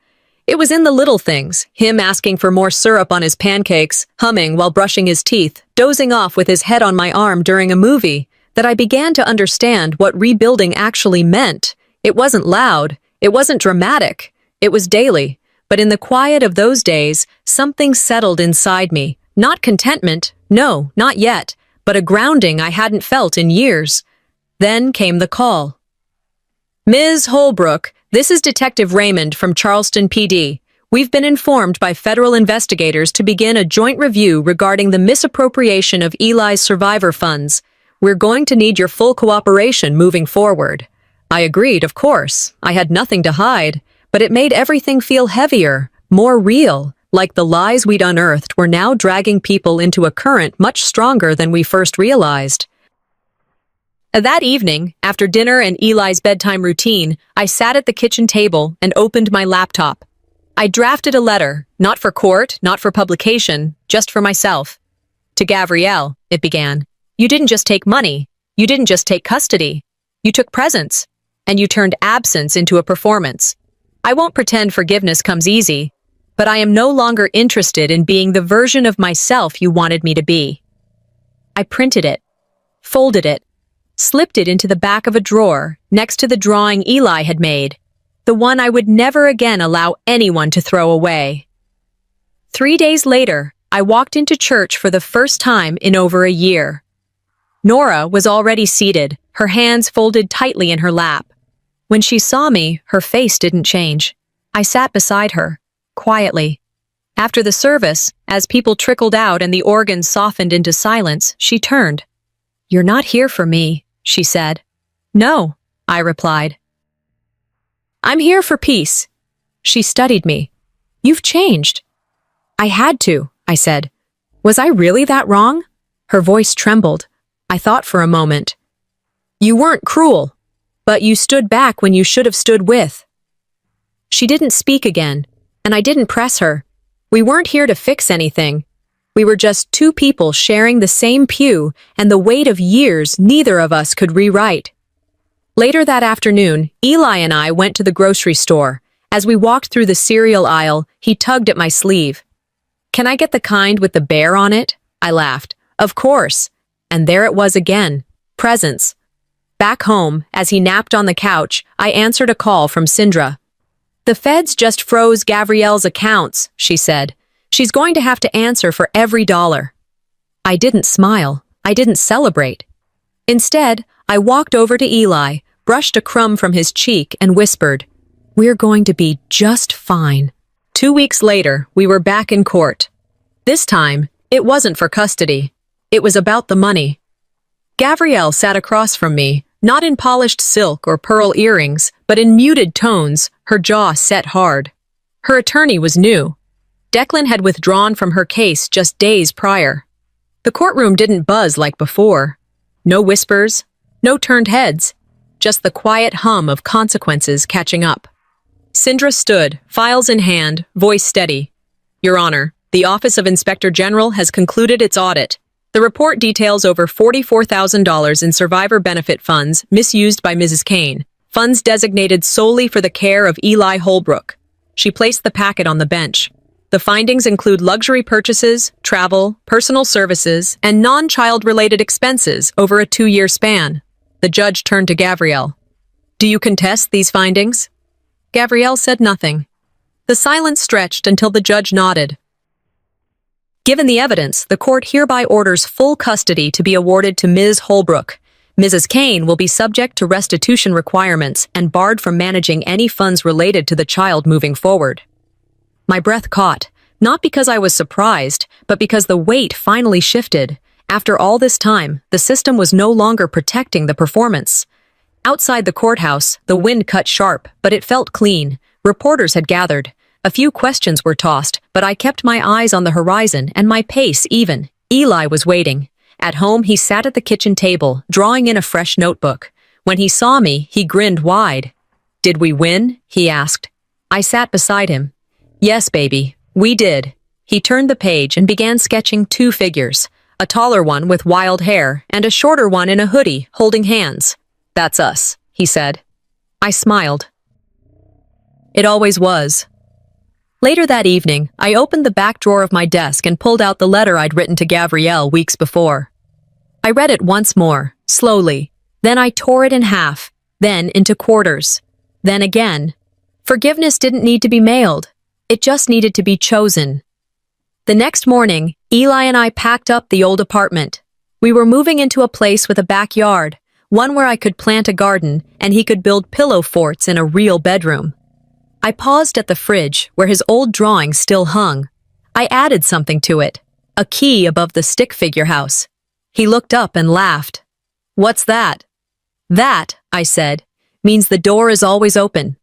It was in the little things, him asking for more syrup on his pancakes, humming while brushing his teeth, dozing off with his head on my arm during a movie, that I began to understand what rebuilding actually meant. It wasn't loud. It wasn't dramatic. It was daily. But in the quiet of those days, something settled inside me. Not contentment, no, not yet, but a grounding I hadn't felt in years. Then came the call. "Ms. Holbrook, this is Detective Raymond from Charleston PD. We've been informed by federal investigators to begin a joint review regarding the misappropriation of Eli's survivor funds. We're going to need your full cooperation moving forward." I agreed, of course. I had nothing to hide, but it made everything feel heavier, more real, like the lies we'd unearthed were now dragging people into a current much stronger than we first realized. That evening, after dinner and Eli's bedtime routine, I sat at the kitchen table and opened my laptop. I drafted a letter, not for court, not for publication, just for myself. "To Gabrielle," it began, "you didn't just take money. You didn't just take custody. You took presence, and you turned absence into a performance. I won't pretend forgiveness comes easy, but I am no longer interested in being the version of myself you wanted me to be." I printed it, folded it, slipped it into the back of a drawer next to the drawing Eli had made, the one I would never again allow anyone to throw away. 3 days later, I walked into church for the first time in over a year. Nora was already seated, her hands folded tightly in her lap. When she saw me, her face didn't change. I sat beside her, quietly. After the service, as people trickled out and the organ softened into silence, she turned. "You're not here for me," she said. "No," I replied. "I'm here for peace." She studied me. "You've changed." "I had to," I said. "Was I really that wrong?" Her voice trembled. I thought for a moment. "You weren't cruel, but you stood back when you should have stood with." She didn't speak again, and I didn't press her. We weren't here to fix anything. We were just two people sharing the same pew and the weight of years neither of us could rewrite. Later that afternoon, Eli and I went to the grocery store. As we walked through the cereal aisle, he tugged at my sleeve. "Can I get the kind with the bear on it?" I laughed. "Of course." And there it was again. Presence. Back home, as he napped on the couch, I answered a call from Sindra. "The feds just froze Gabrielle's accounts," she said. "She's going to have to answer for every dollar." I didn't smile. I didn't celebrate. Instead, I walked over to Eli, brushed a crumb from his cheek, and whispered, "We're going to be just fine." 2 weeks later, we were back in court. This time, it wasn't for custody. It was about the money. Gabrielle sat across from me, Not in polished silk or pearl earrings, but in muted tones, her jaw set hard. Her attorney was new. Declan had withdrawn from her case just days prior. The courtroom didn't buzz like before. No whispers, no turned heads, just the quiet hum of consequences catching up. Sindra stood, files in hand, voice steady. Your Honor, the Office of Inspector General has concluded its audit. The report details over $44,000 in survivor benefit funds misused by Mrs. Kane, funds designated solely for the care of Eli Holbrook. She placed the packet on the bench. The findings include luxury purchases, travel, personal services, and non-child-related expenses over a 2-year span. The judge turned to Gabrielle. Do you contest these findings? Gabrielle said nothing. The silence stretched until the judge nodded. Given the evidence, the court hereby orders full custody to be awarded to Ms. Holbrook. Mrs. Kane will be subject to restitution requirements and barred from managing any funds related to the child moving forward. My breath caught, not because I was surprised, but because the weight finally shifted. After all this time, the system was no longer protecting the performance. Outside the courthouse, the wind cut sharp, but it felt clean. Reporters had gathered. A few questions were tossed, but I kept my eyes on the horizon and my pace even. Eli was waiting. At home, he sat at the kitchen table, drawing in a fresh notebook. When he saw me, he grinned wide. Did we win? He asked. I sat beside him. Yes, baby, we did. He turned the page and began sketching 2 figures, a taller one with wild hair and a shorter one in a hoodie, holding hands. That's us, he said. I smiled. It always was. Later that evening, I opened the back drawer of my desk and pulled out the letter I'd written to Gabrielle weeks before. I read it once more, slowly. Then I tore it in half, then into quarters. Then again. Forgiveness didn't need to be mailed. It just needed to be chosen. The next morning, Eli and I packed up the old apartment. We were moving into a place with a backyard, one where I could plant a garden and he could build pillow forts in a real bedroom. I paused at the fridge, where his old drawing still hung. I added something to it, a key above the stick figure house. He looked up and laughed. What's that? That, I said, means the door is always open.